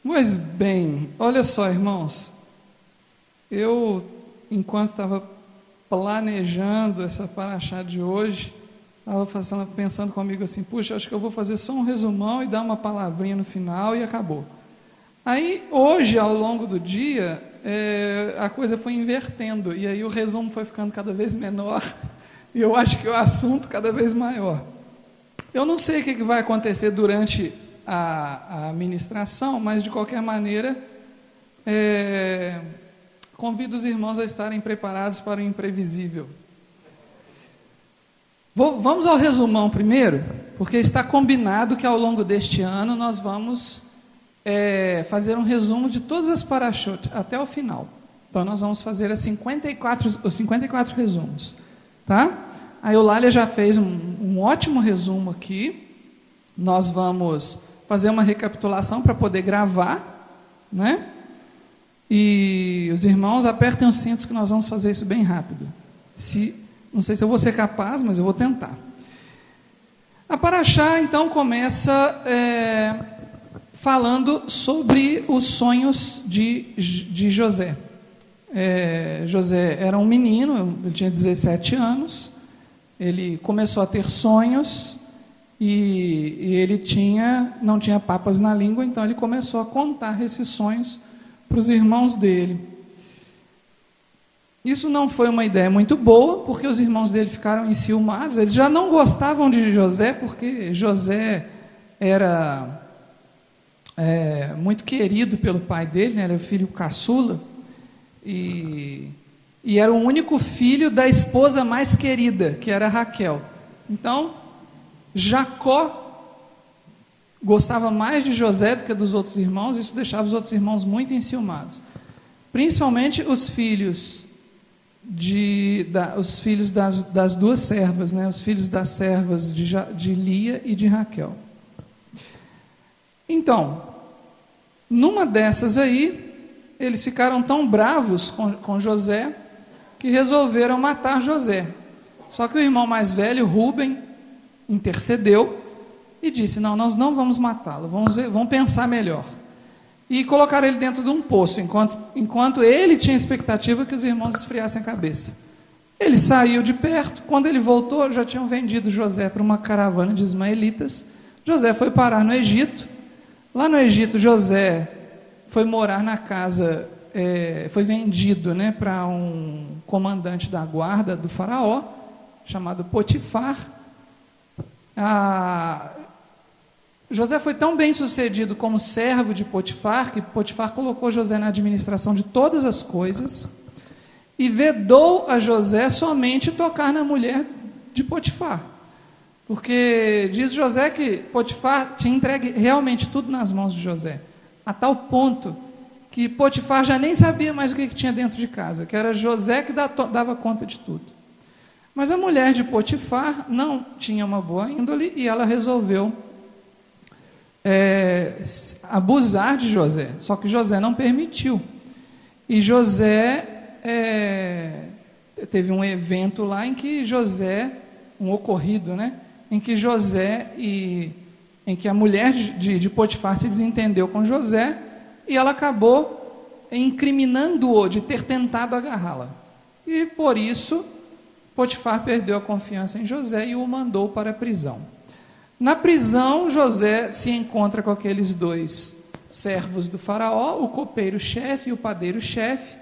Pois bem, olha só, irmãos, enquanto estava planejando essa paraxá de hoje, estava pensando comigo assim, puxa, acho que eu vou fazer só um resumão e dar uma palavrinha no final e acabou. Aí, hoje, ao longo do dia, a coisa foi invertendo, e aí o resumo foi ficando cada vez menor, e eu acho que o assunto cada vez maior. Eu não sei o que vai acontecer durante a ministração, mas de qualquer maneira, convido os irmãos a estarem preparados para o imprevisível. Vamos ao resumão primeiro, porque está combinado que ao longo deste ano nós vamos fazer um resumo de todas as parashot até o final. Então nós vamos fazer os 54 resumos, tá? A Eulália já fez um ótimo resumo aqui. Nós vamos fazer uma recapitulação para poder gravar, né? E os irmãos apertem os cintos que nós vamos fazer isso bem rápido. Não sei se eu vou ser capaz, mas eu vou tentar. A paraxá então começa falando sobre os sonhos de José. José era um menino, ele tinha 17 anos, ele começou a ter sonhos e ele não tinha papas na língua, então ele começou a contar esses sonhos para os irmãos dele. Isso não foi uma ideia muito boa, porque os irmãos dele ficaram enciumados, eles já não gostavam de José, porque José era muito querido pelo pai dele, né? Ele era o filho caçula, e era o único filho da esposa mais querida, que era Raquel. Então, Jacó gostava mais de José do que dos outros irmãos, isso deixava os outros irmãos muito enciumados. Principalmente os filhos das duas servas, né? Os filhos das servas de Lia e de Raquel. Então, numa dessas aí, eles ficaram tão bravos com José, que resolveram matar José. Só que o irmão mais velho, Rúben, intercedeu e disse, não, nós não vamos matá-lo, vamos pensar melhor. E colocaram ele dentro de um poço, enquanto ele tinha expectativa que os irmãos esfriassem a cabeça. Ele saiu de perto, quando ele voltou, já tinham vendido José para uma caravana de ismaelitas. José foi parar no Egito. Lá no Egito, José foi morar na casa, foi vendido, né, para um comandante da guarda do faraó, chamado Potifar. José foi tão bem sucedido como servo de Potifar, que Potifar colocou José na administração de todas as coisas, e vedou a José somente tocar na mulher de Potifar. Porque diz José que Potifar tinha entregue realmente tudo nas mãos de José, a tal ponto que Potifar já nem sabia mais o que tinha dentro de casa, que era José que dava conta de tudo. Mas a mulher de Potifar não tinha uma boa índole e ela resolveu abusar de José, só que José não permitiu. E José teve um evento lá em que um ocorrido, né, em que em que a mulher de Potifar se desentendeu com José e ela acabou incriminando-o de ter tentado agarrá-la. E por isso Potifar perdeu a confiança em José e o mandou para a prisão. Na prisão, José se encontra com aqueles dois servos do faraó, o copeiro-chefe e o padeiro-chefe,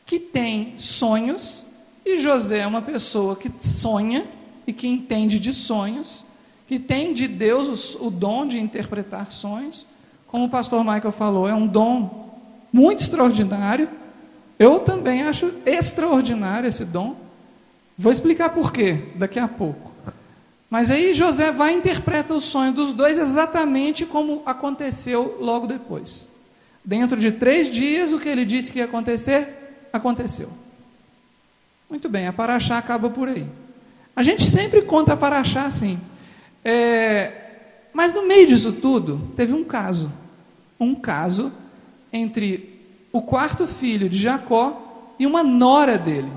que têm sonhos, e José é uma pessoa que sonha e que entende de sonhos, que tem de Deus o dom de interpretar sonhos. Como o pastor Michael falou, é um dom muito extraordinário. Eu também acho extraordinário esse dom. Vou explicar por quê daqui a pouco. Mas aí José vai e interpreta o sonho dos dois exatamente como aconteceu logo depois. Dentro de 3 dias, o que ele disse que ia acontecer, aconteceu. Muito bem, a paraxá acaba por aí. A gente sempre conta a paraxá assim. Mas no meio disso tudo, teve um caso. Um caso entre o 4º filho de Jacó e uma nora dele.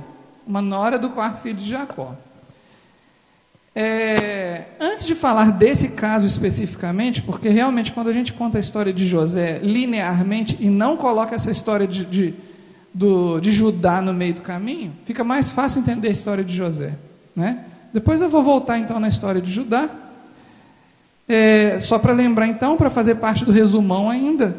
Uma nora do 4º filho de Jacó. Antes de falar desse caso especificamente, porque realmente quando a gente conta a história de José linearmente e não coloca essa história de Judá no meio do caminho, fica mais fácil entender a história de José, né? Depois eu vou voltar então na história de Judá, só para lembrar então, para fazer parte do resumão ainda,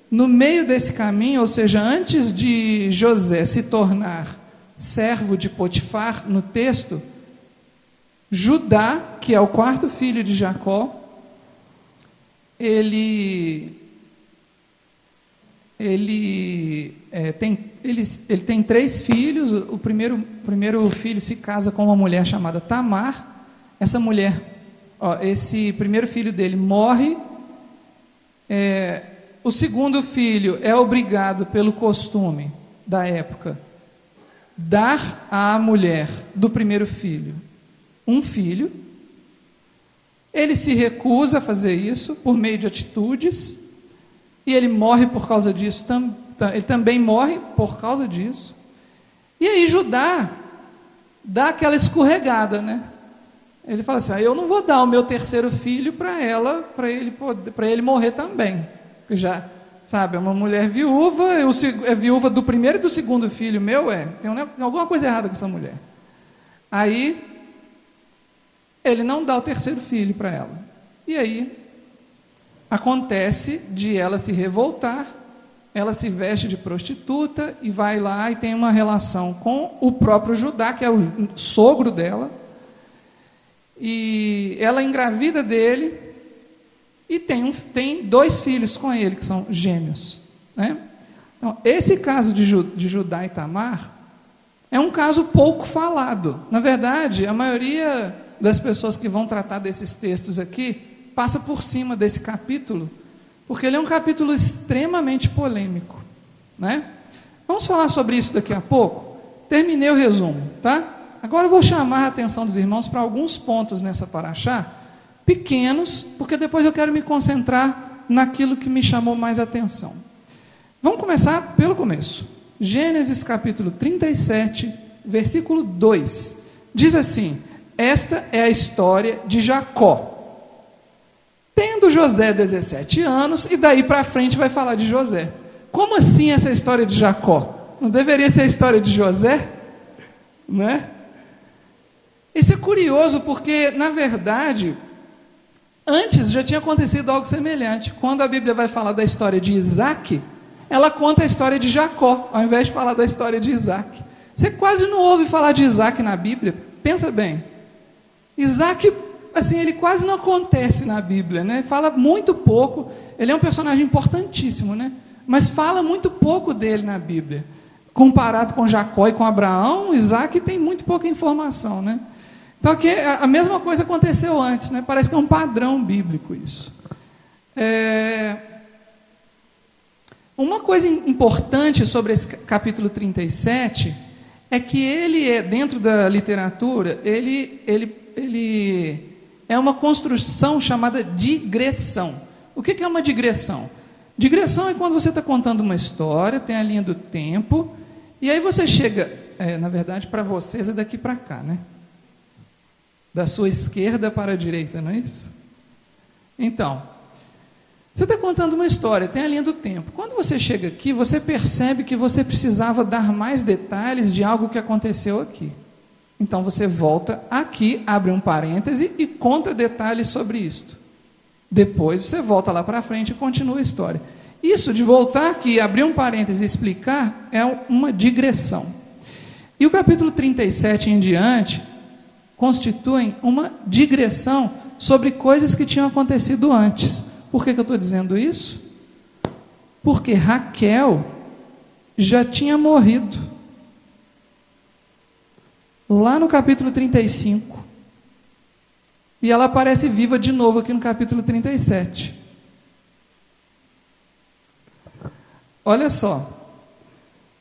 no meio desse caminho, ou seja, antes de José se tornar servo de Potifar no texto, Judá, que é o quarto filho de Jacó, ele tem 3 filhos. O primeiro filho se casa com uma mulher chamada Tamar. Essa mulher, esse primeiro filho dele morre. O segundo filho é obrigado pelo costume da época dar à mulher do primeiro filho um filho. Ele se recusa a fazer isso por meio de atitudes, e ele morre por causa disso. Ele também morre por causa disso. E aí Judá dá aquela escorregada, né? Ele fala assim: eu não vou dar o meu terceiro filho para ele morrer também. Porque já, sabe, é uma mulher viúva, é viúva do primeiro e do segundo filho meu, tem alguma coisa errada com essa mulher. Aí ele não dá o terceiro filho para ela. E aí acontece de ela se revoltar, ela se veste de prostituta e vai lá e tem uma relação com o próprio Judá, que é o sogro dela, e ela engravida dele e tem 2 filhos com ele, que são gêmeos, né? Então, esse caso de Judá e Tamar é um caso pouco falado. Na verdade, a maioria das pessoas que vão tratar desses textos aqui passa por cima desse capítulo, porque ele é um capítulo extremamente polêmico, né? Vamos falar sobre isso daqui a pouco. Terminei o resumo, tá? Agora eu vou chamar a atenção dos irmãos para alguns pontos nessa paraxá, pequenos, porque depois eu quero me concentrar naquilo que me chamou mais atenção. Vamos começar pelo começo. Gênesis capítulo 37, versículo 2, diz assim: esta é a história de Jacó. Tendo José 17 anos, e daí para frente vai falar de José. Como assim essa história de Jacó? Não deveria ser a história de José? Né? Isso é curioso porque, na verdade, antes já tinha acontecido algo semelhante. Quando a Bíblia vai falar da história de Isaac, ela conta a história de Jacó, ao invés de falar da história de Isaac. Você quase não ouve falar de Isaac na Bíblia. Pensa bem. Isaac, assim, ele quase não acontece na Bíblia, né? Fala muito pouco. Ele é um personagem importantíssimo, né? Mas fala muito pouco dele na Bíblia. Comparado com Jacó e com Abraão, Isaac tem muito pouca informação, né? Então aqui, a mesma coisa aconteceu antes, né? Parece que é um padrão bíblico isso. Uma coisa importante sobre esse capítulo 37 é que ele dentro da literatura, ele é uma construção chamada digressão. O que é uma digressão? Digressão é quando você está contando uma história, tem a linha do tempo, e aí você chega, na verdade, para vocês é daqui para cá, né? Da sua esquerda para a direita, não é isso? Então, você está contando uma história, tem a linha do tempo. Quando você chega aqui, você percebe que você precisava dar mais detalhes de algo que aconteceu aqui. Então você volta aqui, abre um parêntese e conta detalhes sobre isto. Depois você volta lá para frente e continua a história. Isso de voltar aqui, abrir um parêntese e explicar é uma digressão. E o capítulo 37 em diante constituem uma digressão sobre coisas que tinham acontecido antes. Por que eu estou dizendo isso? Porque Raquel já tinha morrido. Lá no capítulo 35. E ela aparece viva de novo aqui no capítulo 37. Olha só.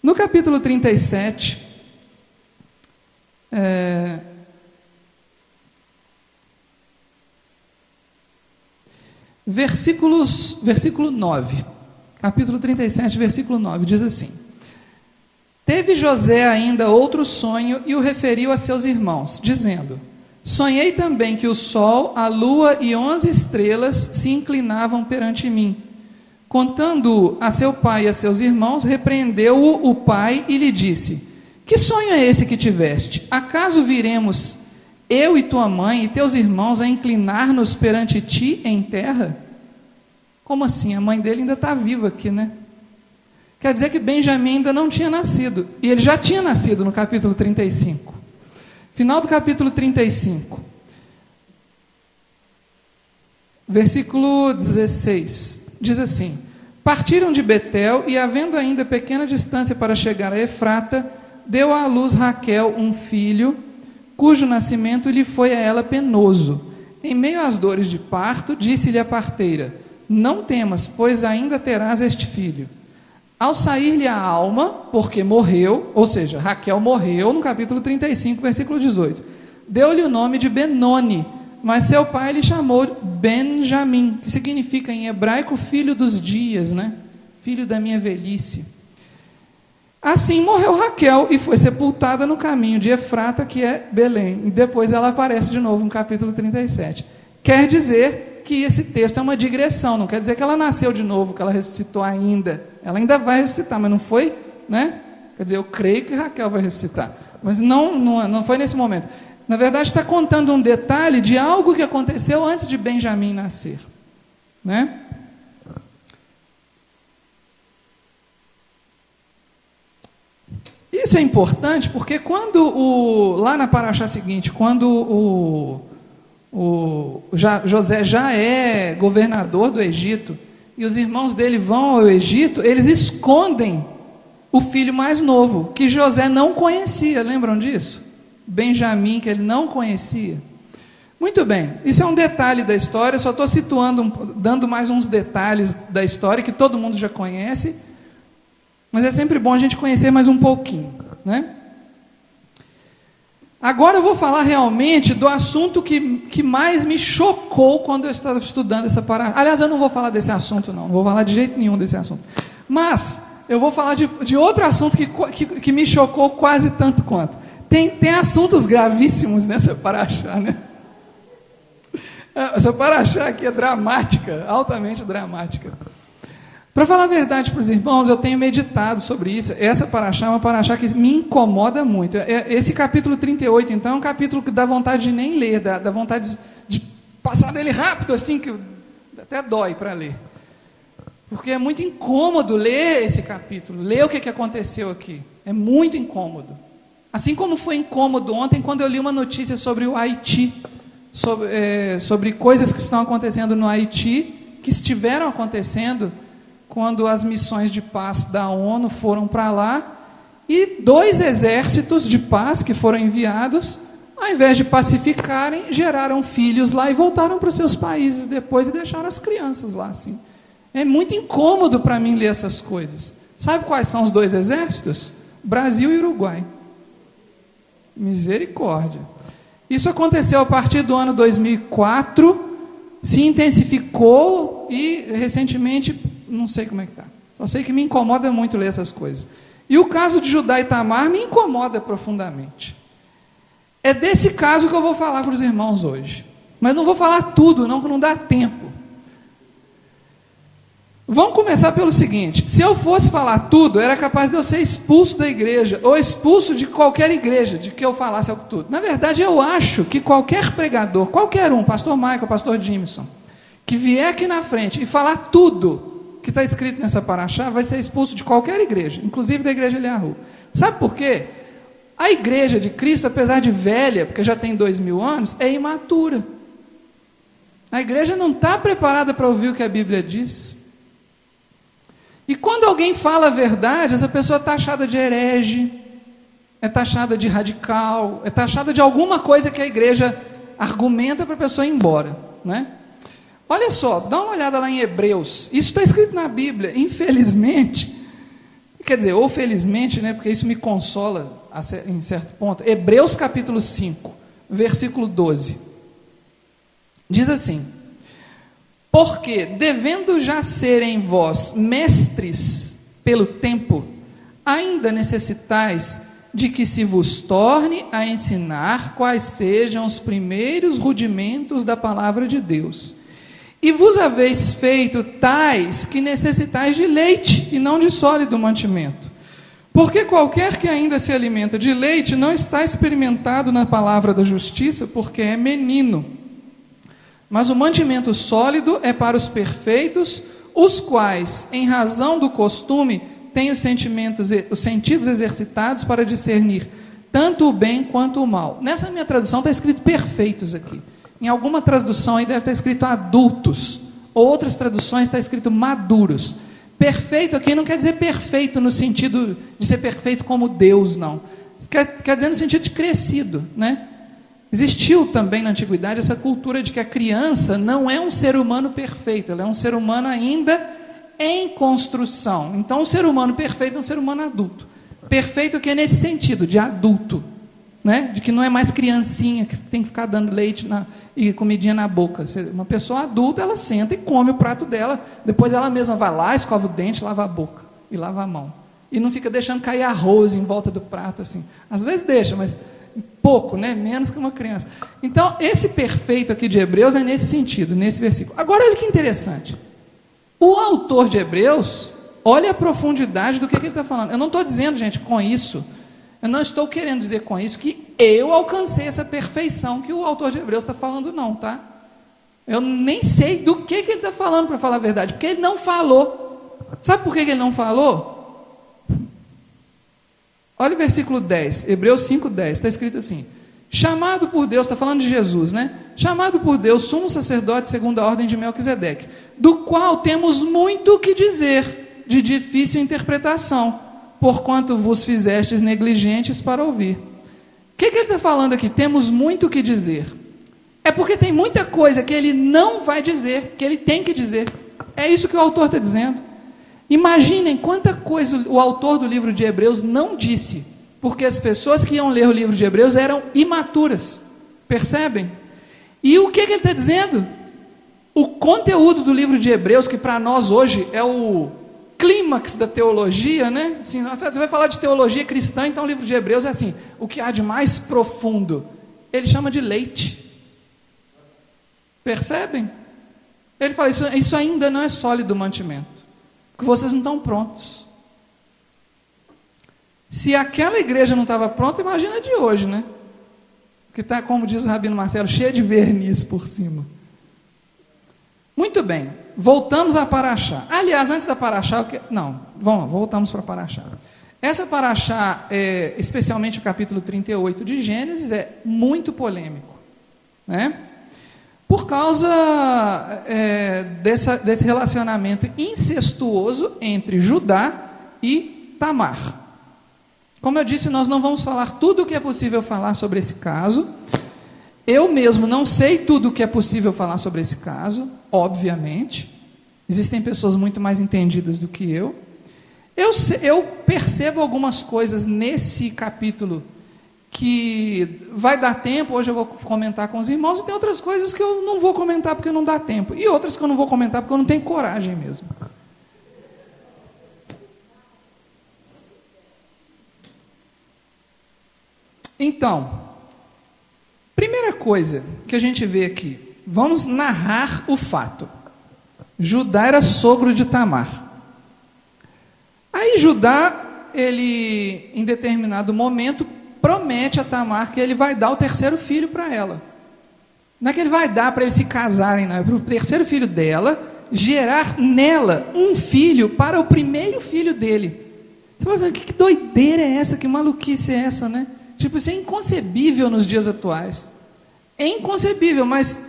No capítulo 37, versículo 9. Capítulo 37, versículo 9, diz assim: Teve José ainda outro sonho e o referiu a seus irmãos, dizendo: Sonhei também que o sol, a lua e 11 estrelas se inclinavam perante mim. Contando a seu pai e a seus irmãos, repreendeu-o o pai e lhe disse: que sonho é esse que tiveste? Acaso viremos eu e tua mãe e teus irmãos a inclinar-nos perante ti em terra? Como assim? A mãe dele ainda está viva aqui, né? Quer dizer que Benjamim ainda não tinha nascido. E ele já tinha nascido no capítulo 35. Final do capítulo 35. Versículo 16. Diz assim: partiram de Betel e, havendo ainda pequena distância para chegar a Efrata, deu à luz Raquel um filho, cujo nascimento lhe foi a ela penoso. Em meio às dores de parto, disse-lhe a parteira: não temas, pois ainda terás este filho. Ao sair-lhe a alma, porque morreu, ou seja, Raquel morreu no capítulo 35, versículo 18, deu-lhe o nome de Benoni, mas seu pai lhe chamou Benjamim, que significa em hebraico filho dos dias, né? Filho da minha velhice. Assim morreu Raquel e foi sepultada no caminho de Efrata, que é Belém. E depois ela aparece de novo no capítulo 37. Quer dizer que esse texto é uma digressão, não quer dizer que ela nasceu de novo, que ela ressuscitou ainda. Ela ainda vai ressuscitar, mas não foi, né? Quer dizer, eu creio que Raquel vai ressuscitar. Mas não foi nesse momento. Na verdade, está contando um detalhe de algo que aconteceu antes de Benjamim nascer, né? Isso é importante porque lá na paraxá seguinte, quando José já é governador do Egito e os irmãos dele vão ao Egito, eles escondem o filho mais novo, que José não conhecia, lembram disso? Benjamim, que ele não conhecia. Muito bem, isso é um detalhe da história, só estou situando, dando mais uns detalhes da história que todo mundo já conhece, mas é sempre bom a gente conhecer mais um pouquinho, né? Agora eu vou falar realmente do assunto que mais me chocou quando eu estava estudando essa paraxá. Aliás, eu não vou falar desse assunto não vou falar de jeito nenhum desse assunto. Mas eu vou falar de outro assunto que me chocou quase tanto quanto. Tem assuntos gravíssimos nessa paraxá, né? Essa paraxá aqui é dramática, altamente dramática. Para falar a verdade para os irmãos, eu tenho meditado sobre isso. Essa paraxá é uma paraxá que me incomoda muito. Esse capítulo 38, então, é um capítulo que dá vontade de nem ler, dá vontade de passar dele rápido, assim, que até dói para ler. Porque é muito incômodo ler esse capítulo, ler o que aconteceu aqui. É muito incômodo. Assim como foi incômodo ontem, quando eu li uma notícia sobre o Haiti, sobre coisas que estão acontecendo no Haiti, que estiveram acontecendo quando as missões de paz da ONU foram para lá, e 2 exércitos de paz que foram enviados, ao invés de pacificarem, geraram filhos lá e voltaram para os seus países depois e deixaram as crianças lá, assim. É muito incômodo para mim ler essas coisas. Sabe quais são os 2 exércitos? Brasil e Uruguai. Misericórdia. Isso aconteceu a partir do ano 2004, se intensificou e recentemente, não sei como é que está. Só sei que me incomoda muito ler essas coisas. E o caso de Judá e Tamar me incomoda profundamente. É desse caso que eu vou falar para os irmãos hoje. Mas não vou falar tudo, não, que não dá tempo. Vamos começar pelo seguinte: se eu fosse falar tudo, era capaz de eu ser expulso da igreja, ou expulso de qualquer igreja, de que eu falasse algo tudo. Na verdade, eu acho que qualquer pregador, qualquer um, pastor Michael, pastor Jimson, que vier aqui na frente e falar tudo que está escrito nessa paraxá, vai ser expulso de qualquer igreja, inclusive da igreja Eliahu. Sabe por quê? A igreja de Cristo, apesar de velha, porque já tem 2000 anos, é imatura. A igreja não está preparada para ouvir o que a Bíblia diz. E quando alguém fala a verdade, essa pessoa é taxada de herege, é taxada de radical, é taxada de alguma coisa que a igreja argumenta para a pessoa ir embora, né? Olha só, dá uma olhada lá em Hebreus. Isso está escrito na Bíblia, infelizmente, quer dizer, ou felizmente, né, porque isso me consola em certo ponto. Hebreus capítulo 5, versículo 12. Diz assim: porque, devendo já serem vós mestres pelo tempo, ainda necessitais de que se vos torne a ensinar quais sejam os primeiros rudimentos da palavra de Deus. E vos haveis feito tais que necessitais de leite e não de sólido mantimento. Porque qualquer que ainda se alimenta de leite não está experimentado na palavra da justiça, porque é menino. Mas o mantimento sólido é para os perfeitos, os quais, em razão do costume, têm os sentidos exercitados para discernir tanto o bem quanto o mal. Nessa minha tradução está escrito perfeitos aqui. Em alguma tradução aí deve estar escrito adultos. Ou outras traduções está escrito maduros. Perfeito aqui não quer dizer perfeito no sentido de ser perfeito como Deus, não. Quer dizer no sentido de crescido, né? Existiu também na antiguidade essa cultura de que a criança não é um ser humano perfeito, ela é um ser humano ainda em construção. Então, o ser humano perfeito é um ser humano adulto. Perfeito aqui é nesse sentido, de adulto, né? De que não é mais criancinha que tem que ficar dando leite e comidinha na boca. Uma pessoa adulta, ela senta e come o prato dela, depois ela mesma vai lá, escova o dente, lava a boca e lava a mão. E não fica deixando cair arroz em volta do prato, assim. Às vezes deixa, mas pouco, né? Menos que uma criança. Então, esse perfeito aqui de Hebreus é nesse sentido, nesse versículo. Agora, olha que interessante. O autor de Hebreus, olha a profundidade do que ele está falando. Eu não estou dizendo, gente, com isso, eu não estou querendo dizer com isso que eu alcancei essa perfeição que o autor de Hebreus está falando, não, tá? Eu nem sei do que ele está falando, para falar a verdade, porque ele não falou. Sabe por que ele não falou? Olha o versículo 10, Hebreus 5:10, está escrito assim: chamado por Deus, está falando de Jesus, né? Chamado por Deus, sumo sacerdote segundo a ordem de Melquisedeque, do qual temos muito o que dizer, de difícil interpretação, porquanto vos fizestes negligentes para ouvir. O que ele está falando aqui? Temos muito o que dizer. É porque tem muita coisa que ele não vai dizer, que ele tem que dizer. É isso que o autor está dizendo. Imaginem quanta coisa o autor do livro de Hebreus não disse, porque as pessoas que iam ler o livro de Hebreus eram imaturas. Percebem? E o que ele está dizendo? O conteúdo do livro de Hebreus, que para nós hoje é o clímax da teologia, né? Assim, você vai falar de teologia cristã, então o livro de Hebreus é assim, o que há de mais profundo. Ele chama de leite. Percebem? Ele fala, isso ainda não é sólido mantimento, porque vocês não estão prontos. Se aquela igreja não estava pronta, imagina a de hoje, né? Que está, como diz o Rabino Marcelo, cheia de verniz por cima. Muito bem, voltamos a Paraxá. Aliás, antes da Paraxá, voltamos para Paraxá. Essa Paraxá, especialmente o capítulo 38 de Gênesis, é muito polêmico, né? Por causa desse relacionamento incestuoso entre Judá e Tamar. Como eu disse, nós não vamos falar tudo o que é possível falar sobre esse caso. Eu mesmo não sei tudo o que é possível falar sobre esse caso, obviamente. Existem pessoas muito mais entendidas do que eu. Eu percebo algumas coisas nesse capítulo que vai dar tempo, hoje eu vou comentar com os irmãos, e tem outras coisas que eu não vou comentar porque não dá tempo, e outras que eu não vou comentar porque eu não tenho coragem mesmo. Então, primeira coisa que a gente vê aqui, vamos narrar o fato. Judá era sogro de Tamar. Aí Judá, ele, em determinado momento, promete a Tamar que ele vai dar o terceiro filho para ela. Não é que ele vai dar para eles se casarem, não. É para o terceiro filho dela gerar nela um filho para o primeiro filho dele. Você fala assim, que doideira é essa? Que maluquice é essa, né? Tipo, isso é inconcebível nos dias atuais. É inconcebível, mas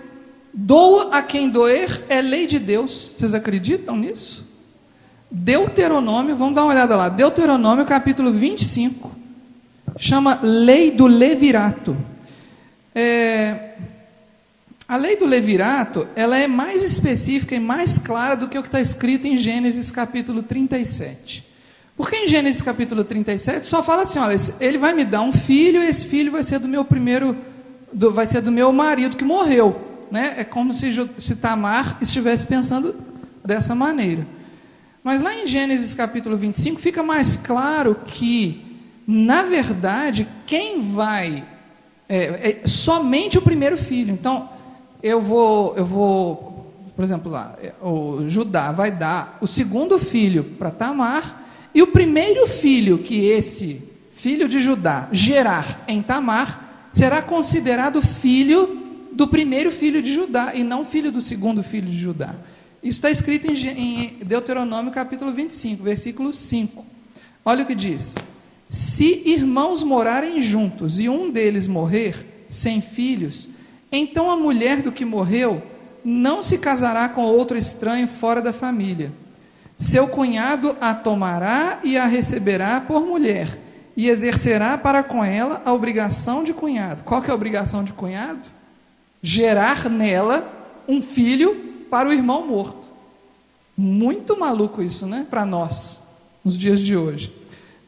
doa a quem doer é lei de Deus. Vocês acreditam nisso? Deuteronômio, vamos dar uma olhada lá. Deuteronômio, capítulo 25. Chama lei do levirato. A lei do levirato, ela é mais específica e mais clara do que o que está escrito em Gênesis capítulo 37. Porque em Gênesis capítulo 37 só fala assim, olha, ele vai me dar um filho, e esse filho vai ser do meu marido que morreu, né? É como se Tamar estivesse pensando dessa maneira. Mas lá em Gênesis capítulo 25 fica mais claro que na verdade, quem vai... somente o primeiro filho. Então, eu vou, por exemplo, lá, o Judá vai dar o segundo filho para Tamar, e o primeiro filho que esse filho de Judá gerar em Tamar, será considerado filho do primeiro filho de Judá, e não filho do segundo filho de Judá. Isso está escrito em Deuteronômio capítulo 25, versículo 5. Olha o que diz: se irmãos morarem juntos e um deles morrer sem filhos, então a mulher do que morreu não se casará com outro estranho fora da família. Seu cunhado a tomará e a receberá por mulher, e exercerá para com ela a obrigação de cunhado. Qual que é a obrigação de cunhado? Gerar nela um filho para o irmão morto. Muito maluco isso, né? Para nós, nos dias de hoje.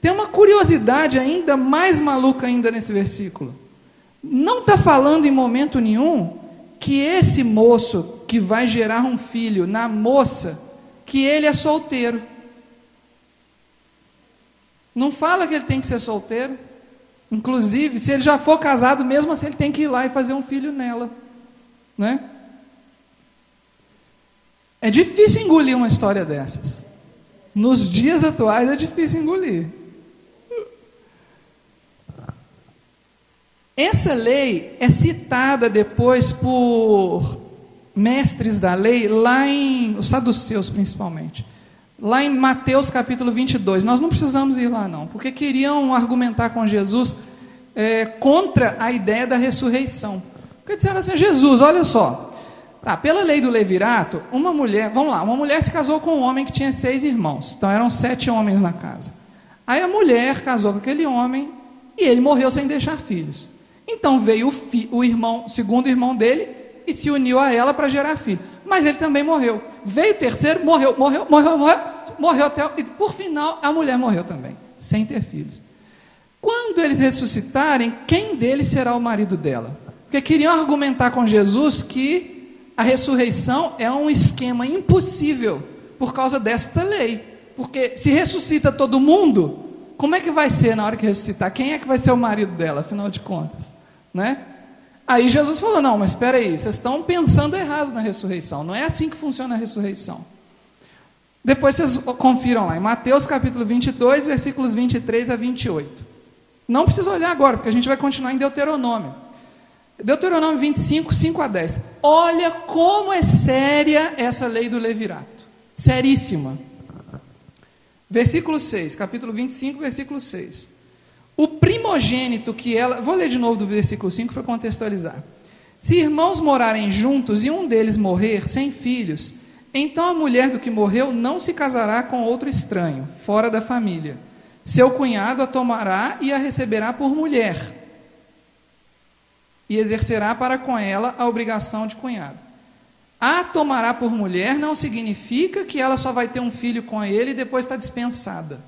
Tem uma curiosidade ainda mais maluca ainda nesse versículo. Não está falando em momento nenhum que esse moço que vai gerar um filho na moça, que ele é solteiro. Não fala que ele tem que ser solteiro. Inclusive, se ele já for casado, mesmo assim ele tem que ir lá e fazer um filho nela, né? É difícil engolir uma história dessas. Nos dias atuais é difícil engolir. Essa lei é citada depois por mestres da lei, lá em os saduceus principalmente, lá em Mateus capítulo 22, nós não precisamos ir lá não, porque queriam argumentar com Jesus contra a ideia da ressurreição, porque disseram assim: Jesus, olha só, pela lei do levirato, uma mulher se casou com um homem que tinha 6 irmãos, então eram 7 homens na casa, aí a mulher casou com aquele homem, e ele morreu sem deixar filhos, então veio o irmão, segundo irmão dele, e se uniu a ela para gerar filho, mas ele também morreu, veio o terceiro, morreu até, e por final a mulher morreu também, sem ter filhos. Quando eles ressuscitarem, quem deles será o marido dela? Porque queriam argumentar com Jesus que a ressurreição é um esquema impossível, por causa desta lei, porque se ressuscita todo mundo, como é que vai ser na hora que ressuscitar? Quem é que vai ser o marido dela, afinal de contas, né? Aí Jesus falou: não, mas espera aí, vocês estão pensando errado na ressurreição, não é assim que funciona a ressurreição. Depois vocês confiram lá, em Mateus capítulo 22, versículos 23 a 28. Não precisa olhar agora, porque a gente vai continuar em Deuteronômio. Deuteronômio 25, 5 a 10. Olha como é séria essa lei do levirato. Seríssima. Versículo 6, capítulo 25, versículo 6. O primogênito que ela... Vou ler de novo do versículo 5 para contextualizar. Se irmãos morarem juntos e um deles morrer sem filhos, então a mulher do que morreu não se casará com outro estranho, fora da família. Seu cunhado a tomará e a receberá por mulher, e exercerá para com ela a obrigação de cunhado. A tomará por mulher não significa que ela só vai ter um filho com ele e depois está dispensada.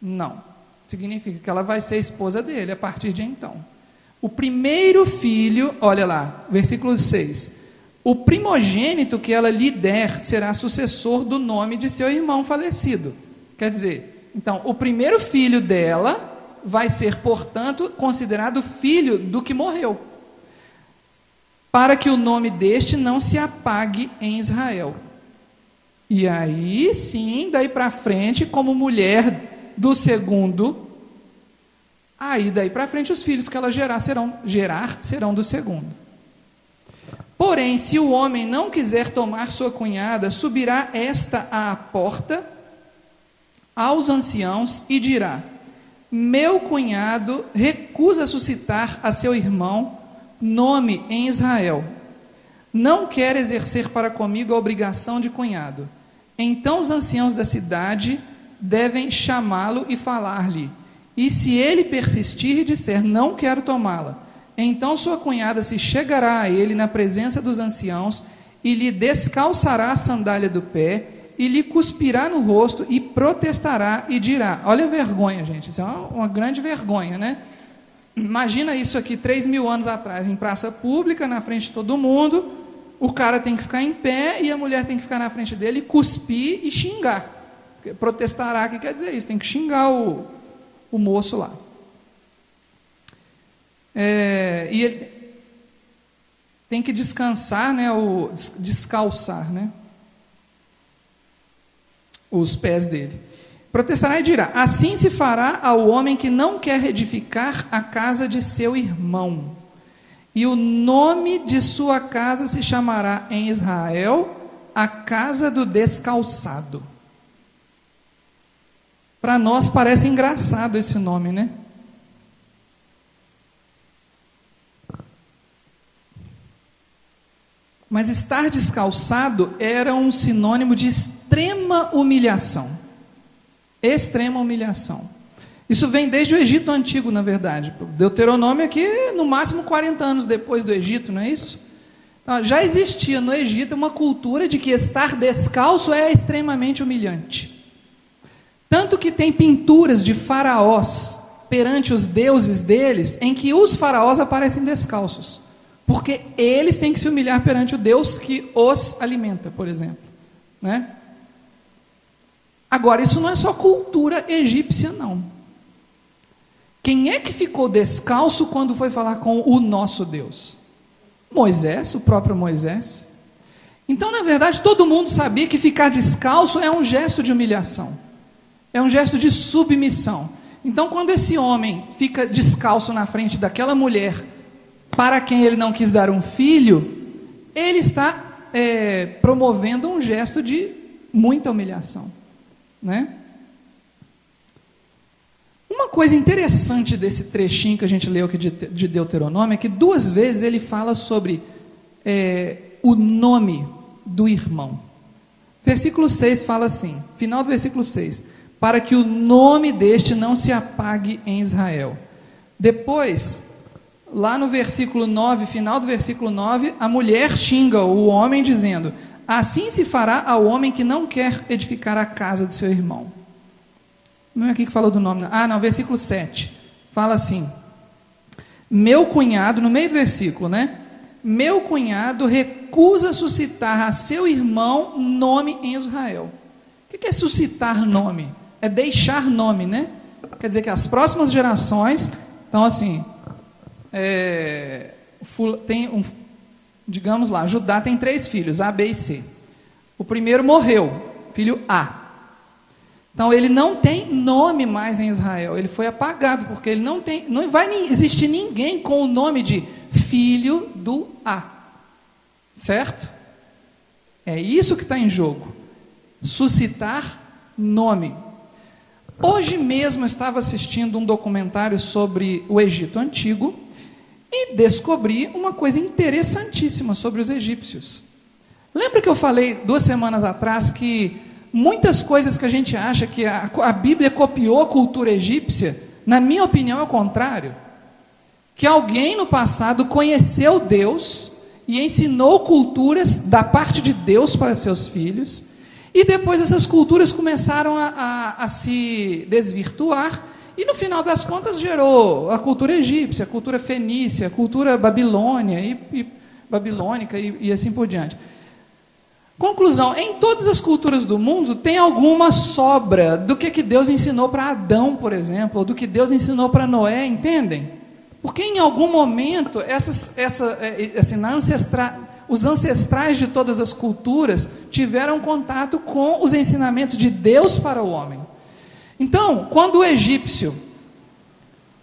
Não. Significa que ela vai ser esposa dele a partir de então. O primeiro filho, olha lá, versículo 6. O primogênito que ela lhe der será sucessor do nome de seu irmão falecido. Quer dizer, então, o primeiro filho dela vai ser, portanto, considerado filho do que morreu, para que o nome deste não se apague em Israel. E aí, sim, daí para frente, como mulher do segundo, aí daí para frente os filhos que ela gerar serão do segundo. Porém, se o homem não quiser tomar sua cunhada, subirá esta à porta aos anciãos e dirá: meu cunhado recusa suscitar a seu irmão nome em Israel, não quer exercer para comigo a obrigação de cunhado. Então os anciãos da cidade devem chamá-lo e falar-lhe, e se ele persistir e disser: não quero tomá-la, então sua cunhada se chegará a ele na presença dos anciãos e lhe descalçará a sandália do pé e lhe cuspirá no rosto e protestará e dirá... Olha a vergonha, gente, isso é uma grande vergonha, né? Imagina isso aqui 3.000 anos atrás, em praça pública, na frente de todo mundo, o cara tem que ficar em pé e a mulher tem que ficar na frente dele e cuspir e xingar. Protestará, que quer dizer isso, tem que xingar o moço lá. E ele tem que descansar, né, descalçar, né, os pés dele. Protestará e dirá: assim se fará ao homem que não quer edificar a casa de seu irmão, e o nome de sua casa se chamará em Israel a casa do descalçado. Para nós parece engraçado esse nome, né? Mas estar descalçado era um sinônimo de extrema humilhação. Extrema humilhação. Isso vem desde o Egito Antigo, na verdade. Deuteronômio aqui, no máximo 40 anos depois do Egito, não é isso? Então, já existia no Egito uma cultura de que estar descalço é extremamente humilhante. Tanto que tem pinturas de faraós perante os deuses deles, em que os faraós aparecem descalços. Porque eles têm que se humilhar perante o Deus que os alimenta, por exemplo. Né? Agora, isso não é só cultura egípcia, não. Quem é que ficou descalço quando foi falar com o nosso Deus? Moisés, o próprio Moisés. Então, na verdade, todo mundo sabia que ficar descalço é um gesto de humilhação. É um gesto de submissão. Então, quando esse homem fica descalço na frente daquela mulher, para quem ele não quis dar um filho, ele está promovendo um gesto de muita humilhação, né? Uma coisa interessante desse trechinho que a gente leu aqui de Deuteronômio é que 2 vezes ele fala sobre o nome do irmão. Versículo 6 fala assim, final do versículo 6, para que o nome deste não se apague em Israel. Depois, lá no versículo 9, final do versículo 9, a mulher xinga o homem dizendo: assim se fará ao homem que não quer edificar a casa do seu irmão. Não é aqui que falou do nome. Não, versículo 7. Fala assim: meu cunhado, no meio do versículo, né? Meu cunhado recusa suscitar a seu irmão nome em Israel. O que é suscitar nome? É deixar nome, né? Quer dizer que as próximas gerações, então assim, digamos lá, Judá tem 3 filhos, A, B e C. O primeiro morreu, filho A. Então ele não tem nome mais em Israel, ele foi apagado, porque ele não vai existir ninguém com o nome de filho do A. Certo? É isso que está em jogo. Suscitar nome. Hoje mesmo eu estava assistindo um documentário sobre o Egito Antigo e descobri uma coisa interessantíssima sobre os egípcios. Lembra que eu falei 2 semanas atrás que muitas coisas que a gente acha que a Bíblia copiou a cultura egípcia, na minha opinião é o contrário. Que alguém no passado conheceu Deus e ensinou culturas da parte de Deus para seus filhos, e depois essas culturas começaram a se desvirtuar, e no final das contas gerou a cultura egípcia, a cultura fenícia, a cultura babilônica e assim por diante. Conclusão: em todas as culturas do mundo tem alguma sobra do que Deus ensinou para Adão, por exemplo, ou do que Deus ensinou para Noé, entendem? Porque em algum momento os ancestrais de todas as culturas tiveram contato com os ensinamentos de Deus para o homem. Então, quando o egípcio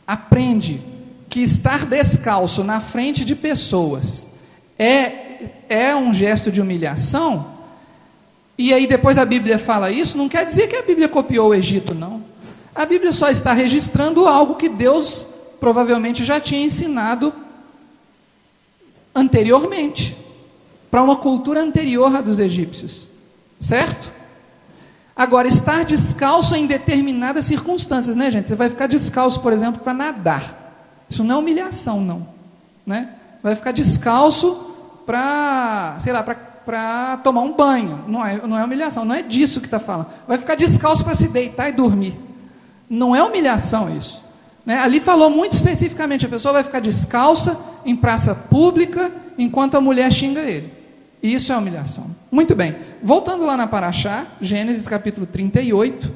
aprende que estar descalço na frente de pessoas é um gesto de humilhação, e aí depois a Bíblia fala isso, não quer dizer que a Bíblia copiou o Egito, não. A Bíblia só está registrando algo que Deus provavelmente já tinha ensinado anteriormente, para uma cultura anterior à dos egípcios, certo? Agora, estar descalço em determinadas circunstâncias, né, gente? Você vai ficar descalço, por exemplo, para nadar. Isso não é humilhação, não, né? Vai ficar descalço para tomar um banho. Não é humilhação, não é disso que está falando. Vai ficar descalço para se deitar e dormir. Não é humilhação isso. Né? Ali falou muito especificamente, a pessoa vai ficar descalça em praça pública enquanto a mulher xinga ele. Isso é humilhação. Muito bem, voltando lá na Paraxá, Gênesis capítulo 38,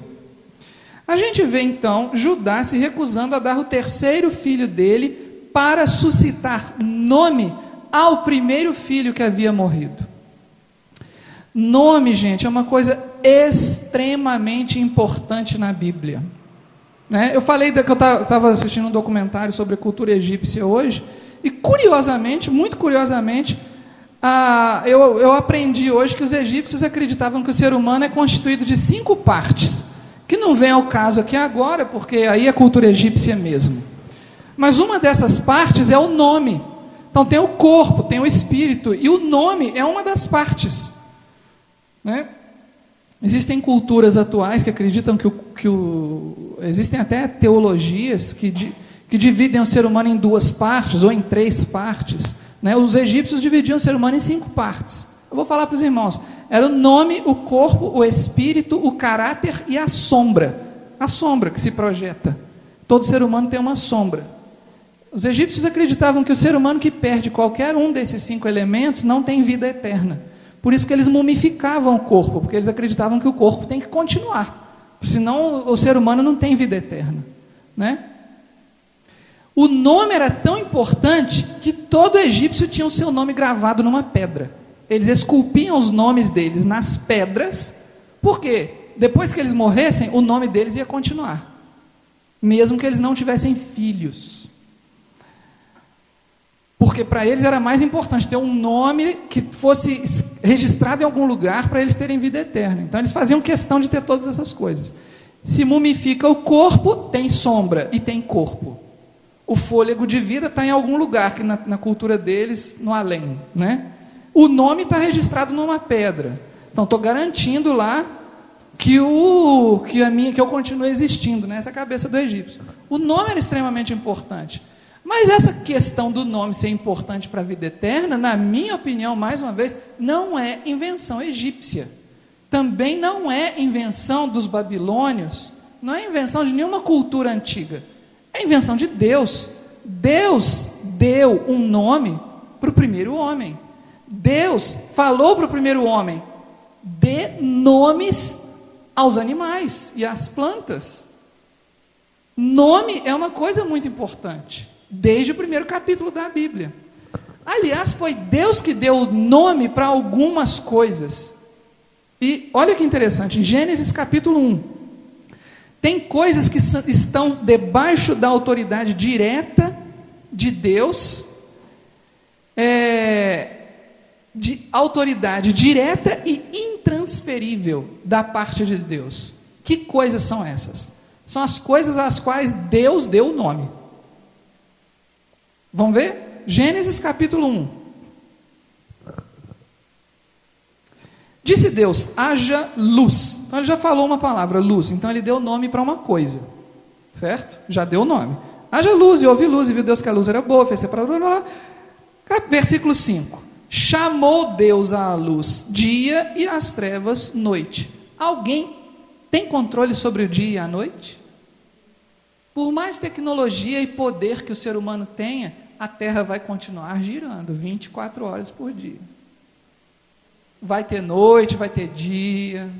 a gente vê então Judá se recusando a dar o 3º filho dele para suscitar nome ao primeiro filho que havia morrido. Nome, gente, é uma coisa extremamente importante na Bíblia. Eu falei que eu estava assistindo um documentário sobre a cultura egípcia hoje, e curiosamente, muito curiosamente, eu aprendi hoje que os egípcios acreditavam que o ser humano é constituído de 5 partes, que não vem ao caso aqui agora, porque aí é cultura egípcia mesmo. Mas uma dessas partes é o nome. Então tem o corpo, tem o espírito, e o nome é uma das partes. Existem culturas atuais que acreditam existem até teologias que dividem o ser humano em 2 partes, ou em 3 partes. Os egípcios dividiam o ser humano em 5 partes. Eu vou falar para os irmãos. Era o nome, o corpo, o espírito, o caráter e a sombra. A sombra que se projeta. Todo ser humano tem uma sombra. Os egípcios acreditavam que o ser humano que perde qualquer um desses 5 elementos não tem vida eterna. Por isso que eles mumificavam o corpo, porque eles acreditavam que o corpo tem que continuar. Senão o ser humano não tem vida eterna. O nome era tão importante que todo egípcio tinha o seu nome gravado numa pedra. Eles esculpiam os nomes deles nas pedras, porque depois que eles morressem, o nome deles ia continuar, mesmo que eles não tivessem filhos. Porque para eles era mais importante ter um nome que fosse registrado em algum lugar para eles terem vida eterna. Então eles faziam questão de ter todas essas coisas. Se mumifica o corpo, tem sombra e tem corpo. O fôlego de vida está em algum lugar, que na cultura deles, no além. O nome está registrado numa pedra. Então estou garantindo lá que eu continuo existindo, essa é a cabeça do egípcio. O nome era extremamente importante. Mas essa questão do nome ser importante para a vida eterna, na minha opinião, mais uma vez, não é invenção egípcia. Também não é invenção dos babilônios, não é invenção de nenhuma cultura antiga. É invenção de Deus. Deus deu um nome para o primeiro homem. Deus falou para o primeiro homem: dê nomes aos animais e às plantas. Nome é uma coisa muito importante. Desde o primeiro capítulo da Bíblia. Aliás, foi Deus que deu o nome para algumas coisas. E olha que interessante, em Gênesis capítulo 1, tem coisas que estão debaixo da autoridade direta de Deus, de autoridade direta e intransferível da parte de Deus. Que coisas são essas? São as coisas às quais Deus deu o nome. Vamos ver? Gênesis capítulo 1. Disse Deus: haja luz. Então ele já falou uma palavra, luz. Então ele deu nome para uma coisa. Certo? Já deu o nome. Haja luz, e houve luz, e viu Deus que a luz era boa, fez separado, blá, blá, blá. Versículo 5. Chamou Deus à luz dia e às trevas noite. Alguém tem controle sobre o dia e a noite? Por mais tecnologia e poder que o ser humano tenha, a Terra vai continuar girando 24 horas por dia. Vai ter noite, vai ter dia,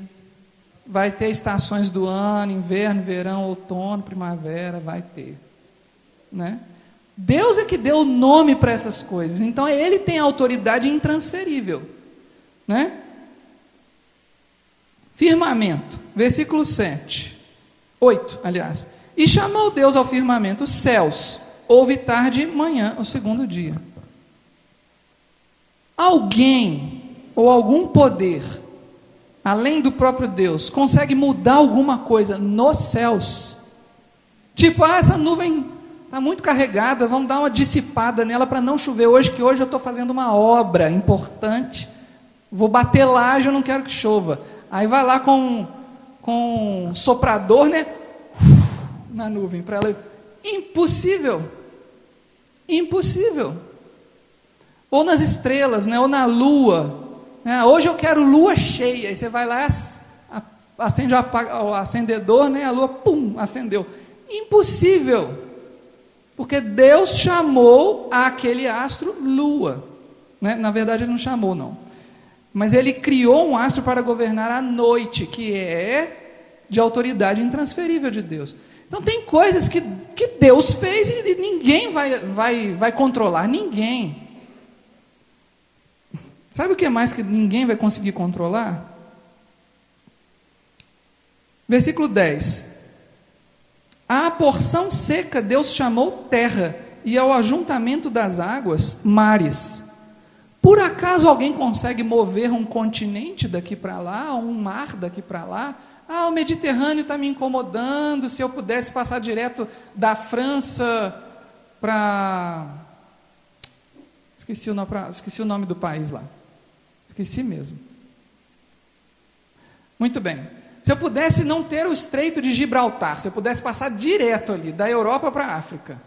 vai ter estações do ano, inverno, verão, outono, primavera, vai ter. Deus é que deu o nome para essas coisas, então Ele tem autoridade intransferível. Firmamento, versículo 8, aliás. E chamou Deus ao firmamento os céus. Houve tarde e manhã, o segundo dia. Alguém ou algum poder, além do próprio Deus, consegue mudar alguma coisa nos céus? Tipo, essa nuvem está muito carregada, vamos dar uma dissipada nela para não chover hoje, que hoje eu estou fazendo uma obra importante, vou bater laje, eu não quero que chova. Aí vai lá com um soprador, na nuvem, para ela... Impossível. Ou nas estrelas, ou na lua. Hoje eu quero lua cheia. Aí você vai lá, acende o acendedor, a lua, pum, acendeu. Impossível. Porque Deus chamou aquele astro lua. Na verdade ele não chamou, não. Mas ele criou um astro para governar a noite, que é de autoridade intransferível de Deus. Então tem coisas que Deus fez e ninguém vai controlar, ninguém. Sabe o que mais que ninguém vai conseguir controlar? Versículo 10. À porção seca Deus chamou terra, e ao ajuntamento das águas, mares. Por acaso alguém consegue mover um continente daqui para lá, um mar daqui para lá? O Mediterrâneo está me incomodando, se eu pudesse passar direto da França para... Esqueci o nome do país lá. Esqueci mesmo. Muito bem. Se eu pudesse não ter o Estreito de Gibraltar, se eu pudesse passar direto ali, da Europa para a África.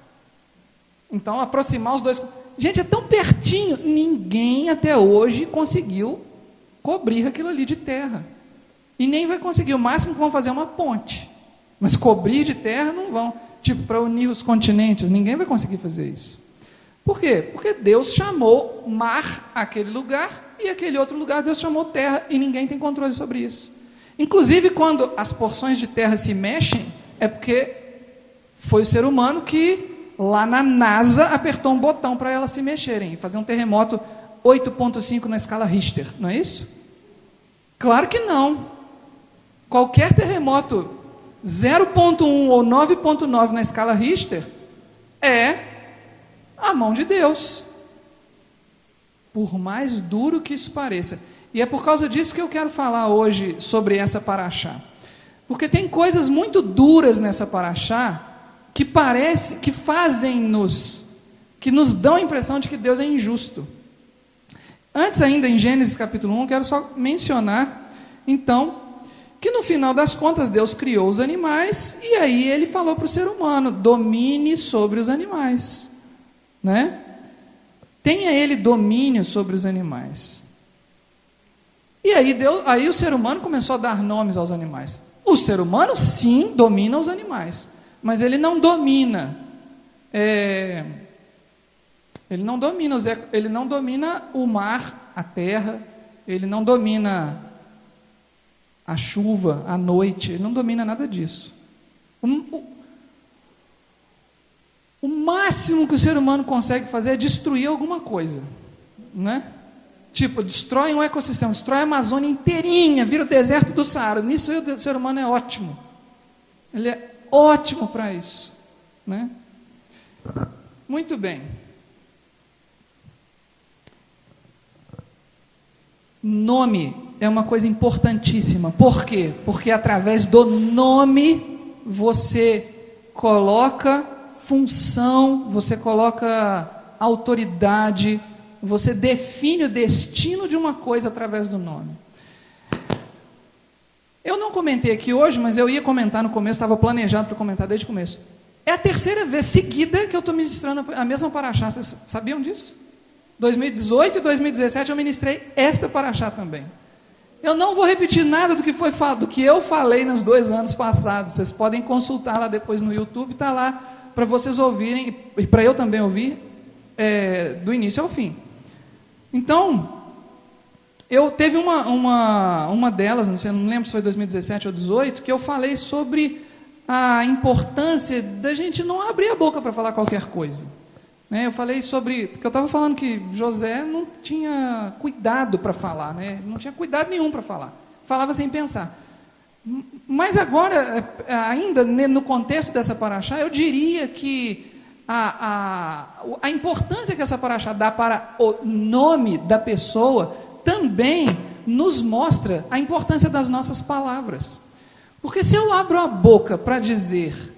Então, aproximar os dois... Gente, é tão pertinho, ninguém até hoje conseguiu cobrir aquilo ali de terra. E nem vai conseguir, o máximo que vão fazer é uma ponte. Mas cobrir de terra não vão. Tipo, para unir os continentes, ninguém vai conseguir fazer isso. Por quê? Porque Deus chamou mar aquele lugar, e aquele outro lugar Deus chamou terra, e ninguém tem controle sobre isso. Inclusive, quando as porções de terra se mexem, é porque foi o ser humano que, lá na NASA, apertou um botão para elas se mexerem, e fazer um terremoto 8.5 na escala Richter, não é isso? Claro que não. Qualquer terremoto 0.1 ou 9.9 na escala Richter é a mão de Deus. Por mais duro que isso pareça. E é por causa disso que eu quero falar hoje sobre essa paraxá. Porque tem coisas muito duras nessa paraxá que parece, que que nos dão a impressão de que Deus é injusto. Antes ainda, em Gênesis capítulo 1, quero só mencionar, então, que no final das contas Deus criou os animais, e aí ele falou para o ser humano, domine sobre os animais, né? Tenha ele domínio sobre os animais. E aí o ser humano começou a dar nomes aos animais. O ser humano sim domina os animais, mas ele não domina ele não domina o mar, a terra, ele não domina a chuva, a noite, ele não domina nada disso. O máximo que o ser humano consegue fazer é destruir alguma coisa, né? Tipo, destrói um ecossistema, destrói a Amazônia inteirinha, vira o deserto do Saara. Nisso o ser humano é ótimo. Ele é ótimo para isso, né? Muito bem. Nome é uma coisa importantíssima. Por quê? Porque através do nome você coloca função, você coloca autoridade, você define o destino de uma coisa através do nome. Eu não comentei aqui hoje, mas eu ia comentar no começo, estava planejado para comentar desde o começo. É a terceira vez seguida que eu estou ministrando a mesma paraxá. Vocês sabiam disso? 2018 e 2017 eu ministrei esta paraxá também. Eu não vou repetir nada do que eu falei nos 2 anos passados. Vocês podem consultar lá depois no YouTube, está lá para vocês ouvirem, e para eu também ouvir, do início ao fim. Então, eu teve uma delas, não lembro se foi 2017 ou 2018, que eu falei sobre a importância da gente não abrir a boca para falar qualquer coisa. Eu falei sobre, porque eu estava falando que José não tinha cuidado para falar, não tinha cuidado nenhum para falar, falava sem pensar. Mas agora, ainda no contexto dessa paraxá, eu diria que a importância que essa paraxá dá para o nome da pessoa também nos mostra a importância das nossas palavras. Porque se eu abro a boca para dizer,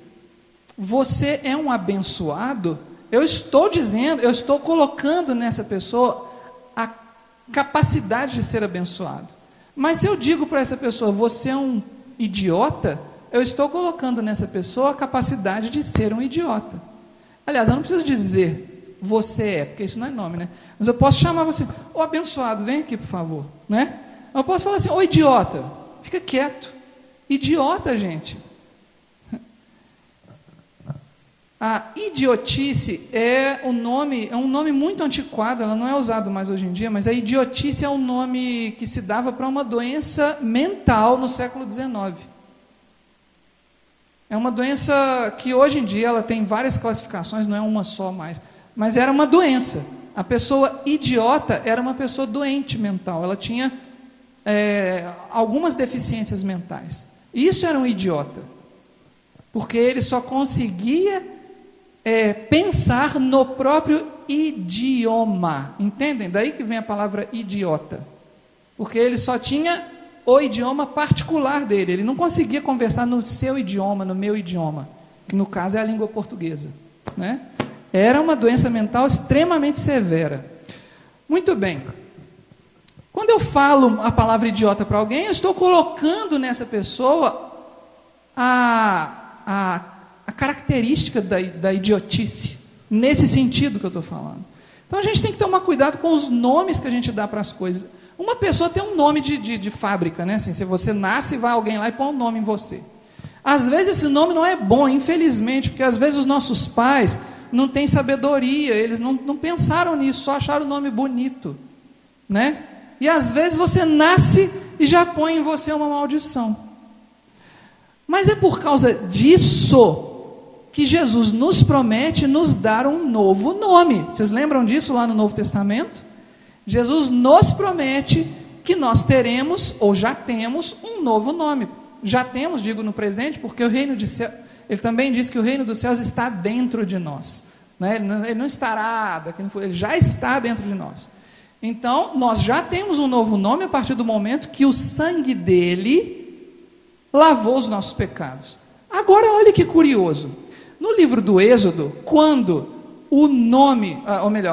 você é um abençoado, eu estou colocando nessa pessoa a capacidade de ser abençoado. Mas se eu digo para essa pessoa, você é um idiota, eu estou colocando nessa pessoa a capacidade de ser um idiota. Aliás, eu não preciso dizer, você porque isso não é nome, né? Mas eu posso chamar você, ô abençoado, vem aqui por favor, né? Eu posso falar assim, ô idiota, fica quieto. Idiota, gente. A idiotice é um nome muito antiquado, ela não é usado mais hoje em dia, mas a idiotice é um nome que se dava para uma doença mental no século XIX. É uma doença que hoje em dia ela tem várias classificações, não é uma só mais. Mas era uma doença. A pessoa idiota era uma pessoa doente mental. Ela tinha algumas deficiências mentais. Isso era um idiota. Porque ele só conseguia pensar no próprio idioma. Entendem? Daí que vem a palavra idiota. Porque ele só tinha o idioma particular dele. Ele não conseguia conversar no seu idioma, no meu idioma, que no caso é a língua portuguesa, né? Era uma doença mental extremamente severa. Muito bem. Quando eu falo a palavra idiota para alguém, eu estou colocando nessa pessoa a característica da idiotice, nesse sentido que eu estou falando. Então a gente tem que tomar cuidado com os nomes que a gente dá para as coisas. Uma pessoa tem um nome de fábrica, né? Assim, se você nasce, vai alguém lá e põe um nome em você. Às vezes esse nome não é bom, infelizmente, porque às vezes os nossos pais não têm sabedoria, eles não pensaram nisso, só acharam o nome bonito, né? E às vezes você nasce e já põe em você uma maldição. Mas é por causa disso que Jesus nos promete nos dar um novo nome. Vocês lembram disso lá no Novo Testamento? Jesus nos promete que nós teremos, ou já temos, um novo nome. Já temos, digo no presente, porque o reino de céu, ele também diz que o reino dos céus está dentro de nós, né? Ele não estará, ele já está dentro de nós. Então, nós já temos um novo nome a partir do momento que o sangue dele lavou os nossos pecados. Agora, olha que curioso. No livro do Êxodo, quando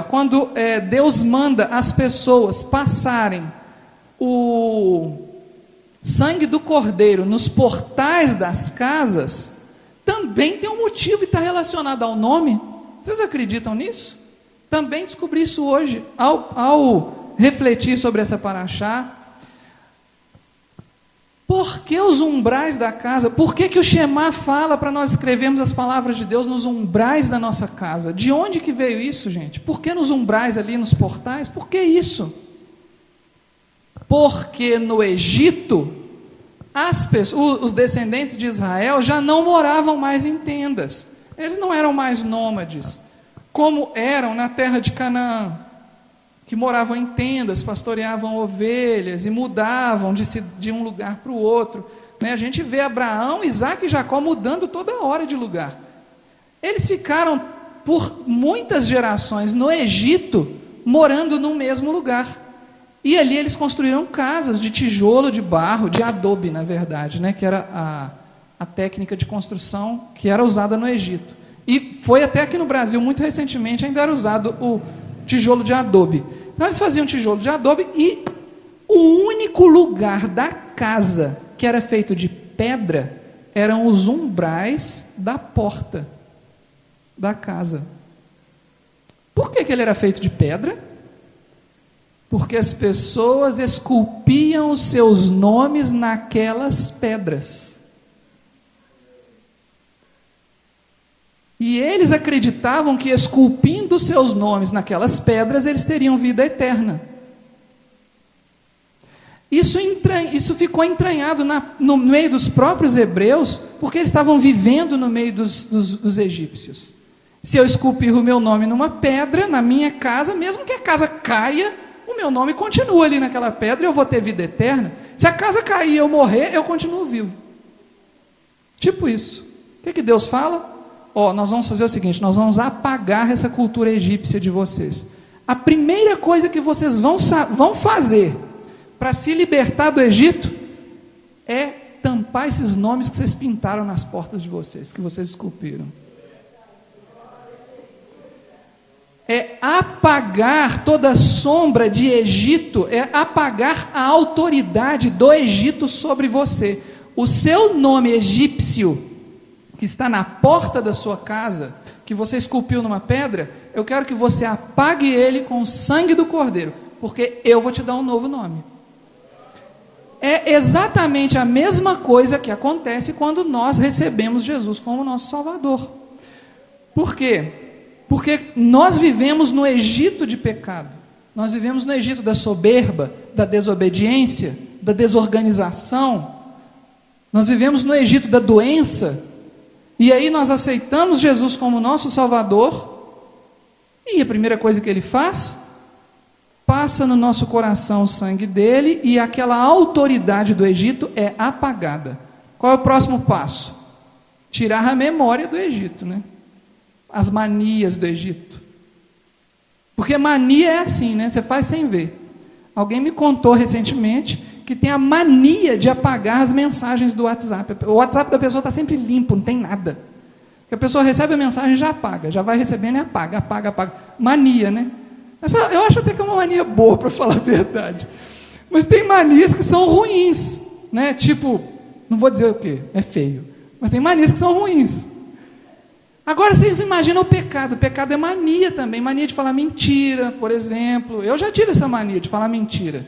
quando Deus manda as pessoas passarem o sangue do cordeiro nos portais das casas, também tem um motivo e está relacionado ao nome. Vocês acreditam nisso? Também descobri isso hoje, ao refletir sobre essa paraxá. Por que os umbrais da casa? Por que o Shema fala para nós escrevermos as palavras de Deus nos umbrais da nossa casa? De onde que veio isso, gente? Por que nos umbrais ali, nos portais? Por que isso? Porque no Egito, os descendentes de Israel já não moravam mais em tendas. Eles não eram mais nômades, como eram na terra de Canaã, que moravam em tendas, pastoreavam ovelhas e mudavam de um lugar para o outro, né? A gente vê Abraão, Isaac e Jacó mudando toda hora de lugar. Eles ficaram por muitas gerações no Egito, morando no mesmo lugar. E ali eles construíram casas de tijolo, de barro, de adobe, na verdade, né? Que era a técnica de construção que era usada no Egito. E foi até aqui no Brasil, muito recentemente, ainda era usado o tijolo de adobe. Então eles faziam tijolo de adobe e o único lugar da casa que era feito de pedra eram os umbrais da porta da casa. Por que ele era feito de pedra? Porque as pessoas esculpiam os seus nomes naquelas pedras. E eles acreditavam que esculpindo seus nomes naquelas pedras, eles teriam vida eterna. Isso ficou entranhado no meio dos próprios hebreus, porque eles estavam vivendo no meio dos egípcios. Se eu esculpir o meu nome numa pedra, na minha casa, mesmo que a casa caia, o meu nome continua ali naquela pedra e eu vou ter vida eterna. Se a casa cair e eu morrer, eu continuo vivo. Tipo isso. O que Deus fala? Nós vamos fazer o seguinte, nós vamos apagar essa cultura egípcia de vocês. A primeira coisa que vocês vão fazer para se libertar do Egito é tampar esses nomes que vocês pintaram nas portas de vocês, que vocês esculpiram. É apagar toda a sombra de Egito, é apagar a autoridade do Egito sobre você. O seu nome egípcio, que está na porta da sua casa, que você esculpiu numa pedra, eu quero que você apague ele com o sangue do Cordeiro, porque eu vou te dar um novo nome. É exatamente a mesma coisa que acontece quando nós recebemos Jesus como nosso Salvador. Por quê? Porque nós vivemos no Egito de pecado, nós vivemos no Egito da soberba, da desobediência, da desorganização, nós vivemos no Egito da doença, E aí nós aceitamos Jesus como nosso Salvador, e a primeira coisa que Ele faz, passa no nosso coração o sangue dele, e aquela autoridade do Egito é apagada. Qual é o próximo passo? Tirar a memória do Egito, né? As manias do Egito. Porque mania é assim, né? Você faz sem ver. Alguém me contou recentemente que tem a mania de apagar as mensagens do WhatsApp. O WhatsApp da pessoa está sempre limpo, não tem nada. Porque a pessoa recebe a mensagem e já apaga, já vai recebendo e apaga. Mania, né? Eu acho até que é uma mania boa, para falar a verdade. Mas tem manias que são ruins, né? Tipo, não vou dizer o quê, é feio. Mas tem manias que são ruins. Agora vocês imaginam o pecado. O pecado é mania também. Mania de falar mentira, por exemplo. Eu já tive essa mania de falar mentira.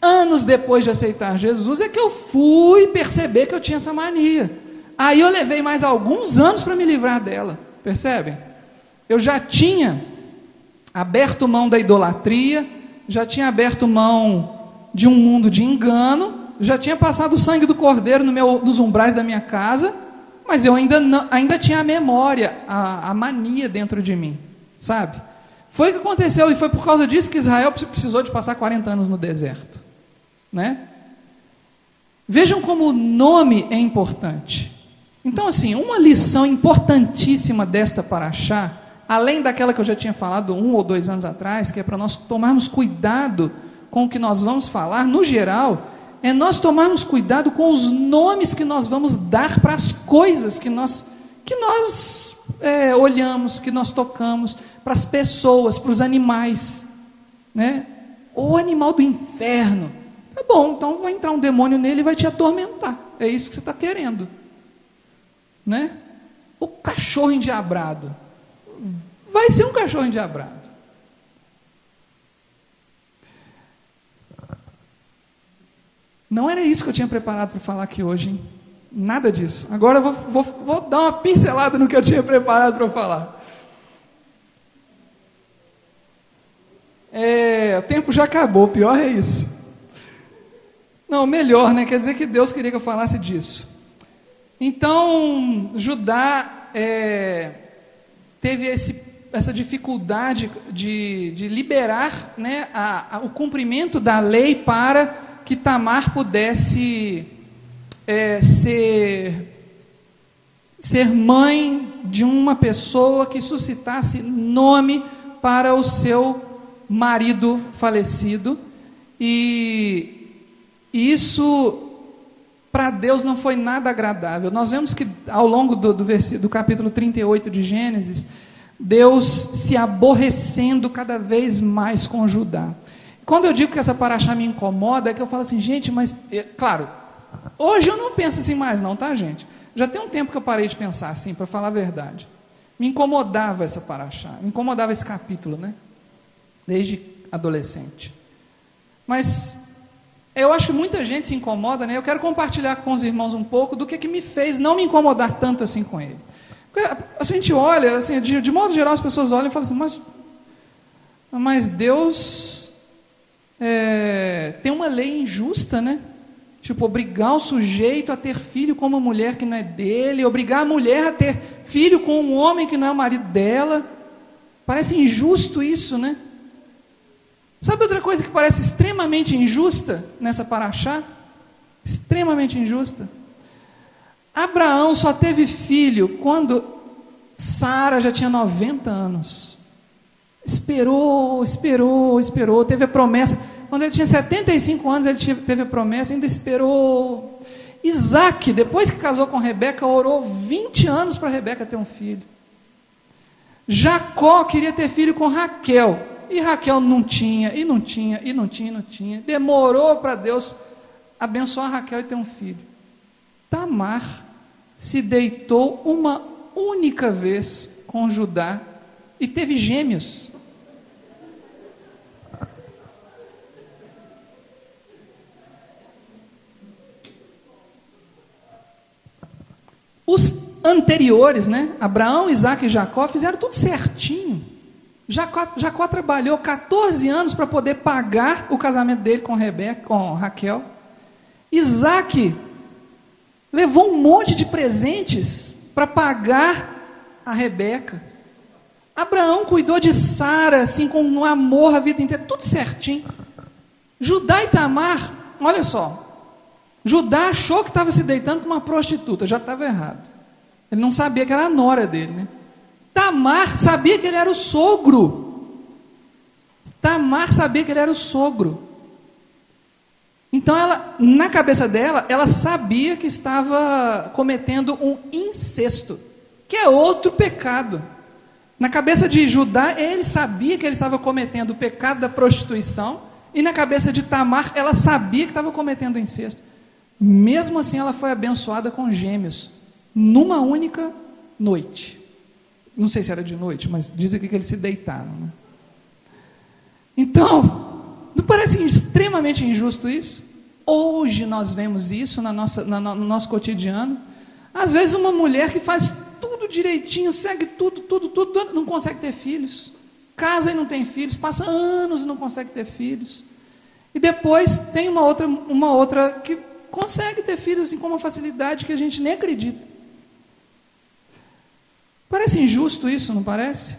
Anos depois de aceitar Jesus é que eu fui perceber que eu tinha essa mania. Aí eu levei mais alguns anos para me livrar dela. Percebem? Eu já tinha aberto mão da idolatria, já tinha aberto mão de um mundo de engano, já tinha passado o sangue do cordeiro nos umbrais da minha casa, mas eu ainda tinha a memória, a mania dentro de mim, sabe? Foi o que aconteceu, e foi por causa disso que Israel precisou de passar 40 anos no deserto, né? Vejam como o nome é importante. Então, assim, uma lição importantíssima desta paraxá, além daquela que eu já tinha falado 1 ou 2 anos atrás, que é para nós tomarmos cuidado com o que nós vamos falar, no geral, é nós tomarmos cuidado com os nomes que nós vamos dar para as coisas que nós olhamos, que nós tocamos, para as pessoas, para os animais, né? O animal do inferno, tá bom, então vai entrar um demônio nele e vai te atormentar, é isso que você está querendo, né? O cachorro endiabrado, vai ser um cachorro endiabrado. Não era isso que eu tinha preparado para falar aqui hoje, hein? Nada disso. Agora eu vou dar uma pincelada no que eu tinha preparado para falar. O tempo já acabou, pior é isso. Não, melhor, né? Quer dizer que Deus queria que eu falasse disso. Então, Judá teve essa dificuldade de liberar, né, o cumprimento da lei para que Tamar pudesse ser mãe de uma pessoa que suscitasse nome para o seu marido falecido, e isso para Deus não foi nada agradável. Nós vemos que ao longo do capítulo 38 de Gênesis, Deus se aborrecendo cada vez mais com Judá. Quando eu digo que essa paraxá me incomoda, é que eu falo assim, gente, mas, claro, hoje eu não penso assim mais não, tá, gente? Já tem um tempo que eu parei de pensar assim, para falar a verdade. Me incomodava essa paraxá, me incomodava esse capítulo, né? Desde adolescente. Mas eu acho que muita gente se incomoda, né? Eu quero compartilhar com os irmãos um pouco do que me fez não me incomodar tanto assim com ele. Porque a gente olha, assim, de modo geral as pessoas olham e falam assim, mas Deus tem uma lei injusta, né? Tipo, obrigar o sujeito a ter filho com uma mulher que não é dele, obrigar a mulher a ter filho com um homem que não é o marido dela. Parece injusto isso, né? Sabe outra coisa que parece extremamente injusta nessa paraxá? Extremamente injusta. Abraão só teve filho quando Sara já tinha 90 anos. Esperou, teve a promessa. Quando ele tinha 75 anos, ele teve a promessa, ainda esperou. Isaac, depois que casou com Rebeca, orou 20 anos para Rebeca ter um filho. Jacó queria ter filho com Raquel, e Raquel não tinha. Demorou para Deus abençoar Raquel e ter um filho. Tamar se deitou uma única vez com Judá e teve gêmeos. Os anteriores, né? Abraão, Isaac e Jacó fizeram tudo certinho. Jacó trabalhou 14 anos para poder pagar o casamento dele com Raquel. Isaac levou um monte de presentes para pagar a Rebeca. Abraão cuidou de Sara, assim, com um amor a vida inteira, tudo certinho. Judá e Tamar, olha só, Judá achou que estava se deitando com uma prostituta, já estava errado. Ele não sabia que era a nora dele, né? Tamar sabia que ele era o sogro. Tamar sabia que ele era o sogro. Então, ela, na cabeça dela, ela sabia que estava cometendo um incesto, que é outro pecado. Na cabeça de Judá, ele sabia que ele estava cometendo o pecado da prostituição, e na cabeça de Tamar, ela sabia que estava cometendo incesto. Mesmo assim, ela foi abençoada com gêmeos, numa única noite. Não sei se era de noite, mas diz aqui que eles se deitaram, né? Então, não parece extremamente injusto isso? Hoje nós vemos isso no nosso cotidiano. Às vezes uma mulher que faz tudo direitinho, segue tudo, não consegue ter filhos. Casa e não tem filhos, passa anos e não consegue ter filhos. E depois tem uma outra que consegue ter filhos assim, com uma facilidade que a gente nem acredita. Parece injusto isso, não parece?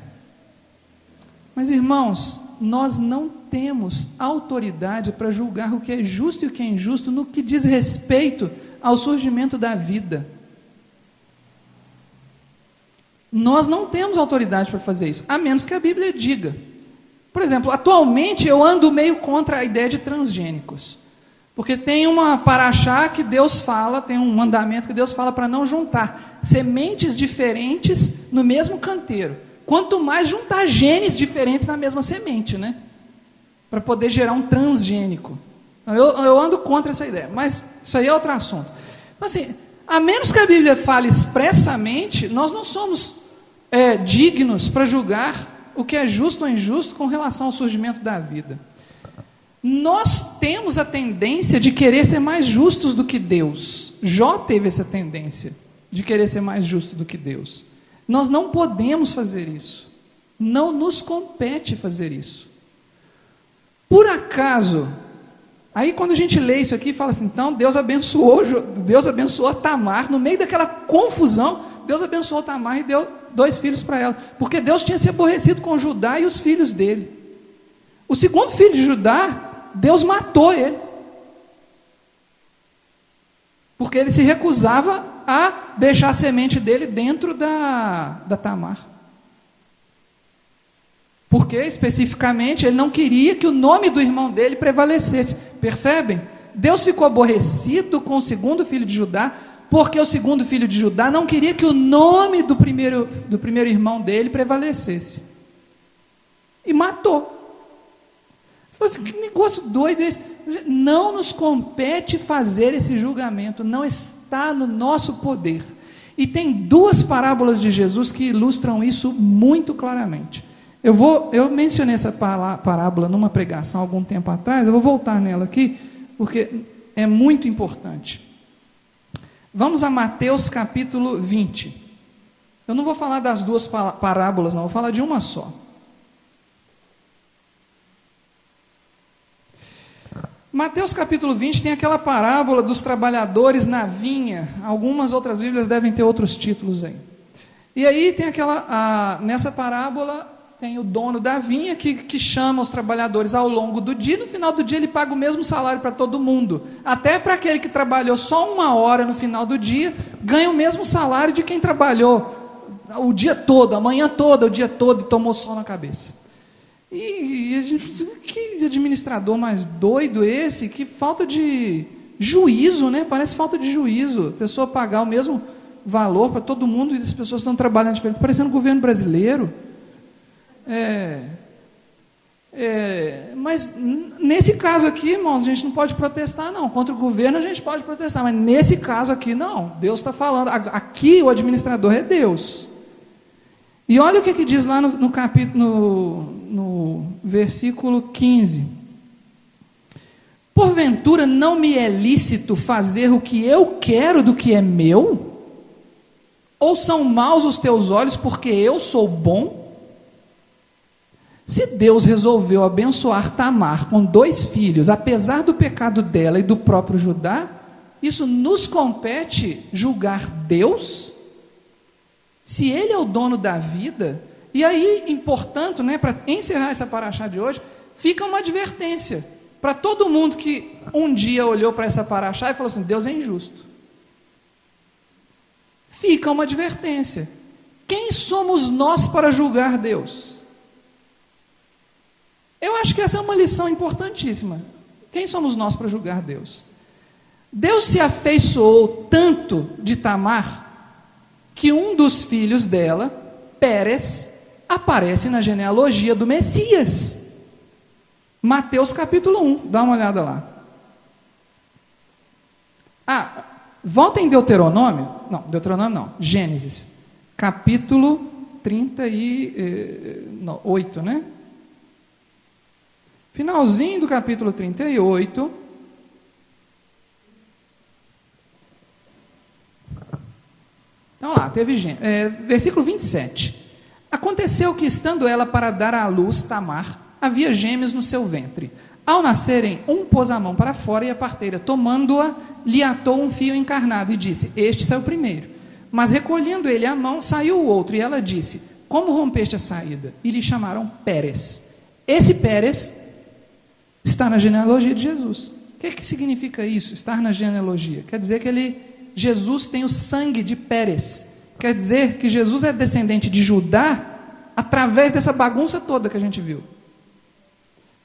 Mas, irmãos, nós não temos autoridade para julgar o que é justo e o que é injusto no que diz respeito ao surgimento da vida. Nós não temos autoridade para fazer isso, a menos que a Bíblia diga. Por exemplo, atualmente eu ando meio contra a ideia de transgênicos, porque tem uma paraxá que Deus fala, tem um mandamento que Deus fala para não juntar sementes diferentes no mesmo canteiro. Quanto mais juntar genes diferentes na mesma semente, né? Para poder gerar um transgênico. Eu ando contra essa ideia, mas isso aí é outro assunto. Então, assim, a menos que a Bíblia fale expressamente, nós não somos dignos para julgar o que é justo ou injusto com relação ao surgimento da vida. Nós temos a tendência de querer ser mais justos do que Deus. Jó teve essa tendência de querer ser mais justo do que Deus. Nós não podemos fazer isso. Não nos compete fazer isso. Por acaso, aí quando a gente lê isso aqui, fala assim, então Deus abençoou Tamar, no meio daquela confusão, Deus abençoou Tamar e deu 2 filhos para ela, porque Deus tinha se aborrecido com Judá e os filhos dele. O segundo filho de Judá, Deus matou ele, porque ele se recusava a deixar a semente dele dentro da Tamar. Porque, especificamente, ele não queria que o nome do irmão dele prevalecesse. Percebem? Deus ficou aborrecido com o segundo filho de Judá, porque o segundo filho de Judá não queria que o nome do primeiro irmão dele prevalecesse. E matou. Você fala assim, que negócio doido é esse? Não nos compete fazer esse julgamento, não está no nosso poder. E tem 2 parábolas de Jesus que ilustram isso muito claramente. Eu mencionei essa parábola numa pregação algum tempo atrás, eu vou voltar nela aqui, porque é muito importante. Vamos a Mateus capítulo 20. Eu não vou falar das 2 parábolas, não, vou falar de uma só. Mateus capítulo 20 tem aquela parábola dos trabalhadores na vinha. Algumas outras Bíblias devem ter outros títulos aí. E aí tem nessa parábola tem o dono da vinha que chama os trabalhadores ao longo do dia. No final do dia ele paga o mesmo salário para todo mundo. Até para aquele que trabalhou só 1 hora no final do dia, ganha o mesmo salário de quem trabalhou o dia todo, a manhã toda, o dia todo, e tomou sol na cabeça. E a gente fala assim, que administrador mais doido esse? Que falta de juízo, né? Parece falta de juízo. A pessoa pagar o mesmo valor para todo mundo e as pessoas estão trabalhando diferente, parecendo o governo brasileiro. Mas nesse caso aqui, irmãos, a gente não pode protestar, não. Contra o governo a gente pode protestar, mas nesse caso aqui, não. Deus está falando. Aqui o administrador é Deus. E olha o que diz lá no capítulo, no versículo 15. Porventura não me é lícito fazer o que eu quero do que é meu? Ou são maus os teus olhos porque eu sou bom? Se Deus resolveu abençoar Tamar com 2 filhos, apesar do pecado dela e do próprio Judá, isso nos compete julgar Deus? se Ele é o dono da vida, e aí, portanto, né, para encerrar essa paraxá de hoje, fica uma advertência para todo mundo que um dia olhou para essa paraxá e falou assim: Deus é injusto. Fica uma advertência. Quem somos nós para julgar Deus? Eu acho que essa é uma lição importantíssima. Quem somos nós para julgar Deus? Deus se afeiçoou tanto de Tamar, que um dos filhos dela, Pérez, aparece na genealogia do Messias. Mateus capítulo 1, dá uma olhada lá. Volta em Deuteronômio, Gênesis, capítulo 38, né? Finalzinho do capítulo 38. Então lá, versículo 27. Aconteceu que, estando ela para dar à luz, Tamar, havia gêmeos no seu ventre. Ao nascerem, um pôs a mão para fora e a parteira, tomando-a, lhe atou um fio encarnado e disse: este saiu primeiro. Mas recolhendo ele a mão, saiu o outro, e ela disse: como rompeste a saída? E lhe chamaram Pérez. Esse Pérez está na genealogia de Jesus. O que significa isso, estar na genealogia? Quer dizer que Jesus tem o sangue de Pérez. Quer dizer que Jesus é descendente de Judá através dessa bagunça toda que a gente viu.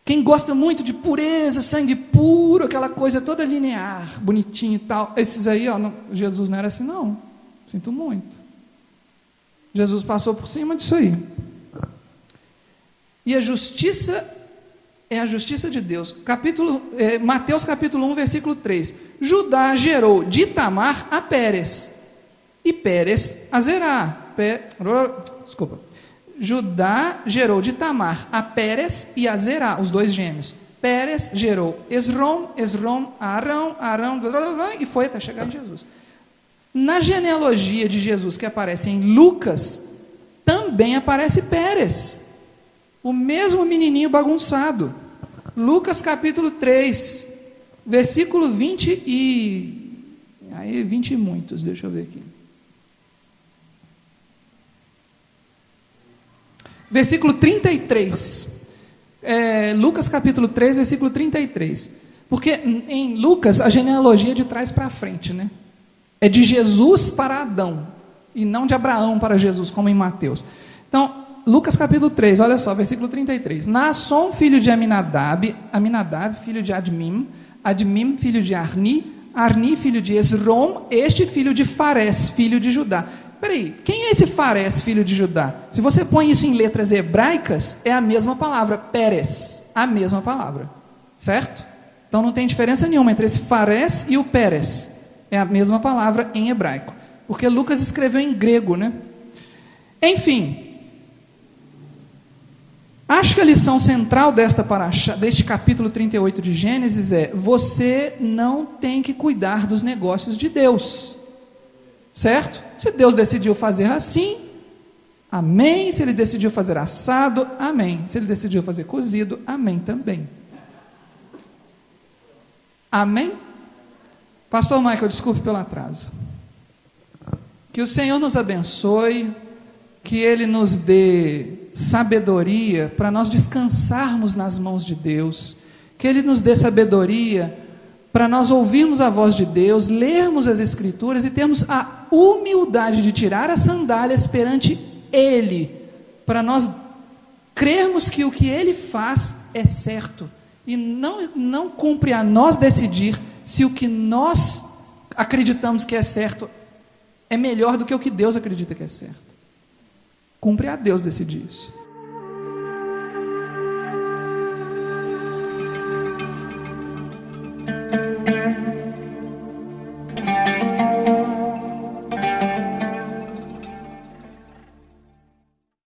Quem gosta muito de pureza, sangue puro, aquela coisa toda linear, bonitinha e tal, esses aí, Jesus não era assim não. Sinto muito. Jesus passou por cima disso aí. E a justiça é a justiça de Deus. Mateus capítulo 1, versículo 3. Judá gerou de Tamar a Pérez, e Pérez a Zerá. Judá gerou de Tamar a Pérez e a Zerá, os dois gêmeos. Pérez gerou Esrom, a Arão, e foi até chegar em Jesus. Na genealogia de Jesus, que aparece em Lucas, também aparece Pérez, o mesmo menininho bagunçado. Lucas capítulo 3, versículo 20 e... aí 20 e muitos, deixa eu ver aqui. Versículo 33. Lucas capítulo 3, versículo 33. Porque em Lucas a genealogia é de trás para frente, né? É de Jesus para Adão, e não de Abraão para Jesus, como em Mateus. Então, Lucas capítulo 3, olha só, versículo 33. Naasson, filho de Aminadab, filho de Admim, Admim, filho de Arni, Arni, filho de Esrom, este filho de Farés, filho de Judá. Peraí, quem é esse Farés, filho de Judá? Se você põe isso em letras hebraicas, é a mesma palavra, Pérez, a mesma palavra, certo? Então não tem diferença nenhuma entre esse Farés e o Pérez, é a mesma palavra em hebraico, porque Lucas escreveu em grego, né? Enfim, acho que a lição central deste capítulo 38 de Gênesis é: você não tem que cuidar dos negócios de Deus, certo? Se Deus decidiu fazer assim, amém. Se Ele decidiu fazer assado, amém. Se Ele decidiu fazer cozido, amém também. Amém? Pastor Michael, desculpe pelo atraso. Que o Senhor nos abençoe, que Ele nos dê sabedoria para nós descansarmos nas mãos de Deus, que Ele nos dê sabedoria para nós ouvirmos a voz de Deus, lermos as Escrituras e termos a humildade de tirar as sandálias perante Ele, para nós crermos que o que Ele faz é certo, e não cumpre a nós decidir se o que nós acreditamos que é certo é melhor do que o que Deus acredita que é certo. Cumpre a Deus decidir isso.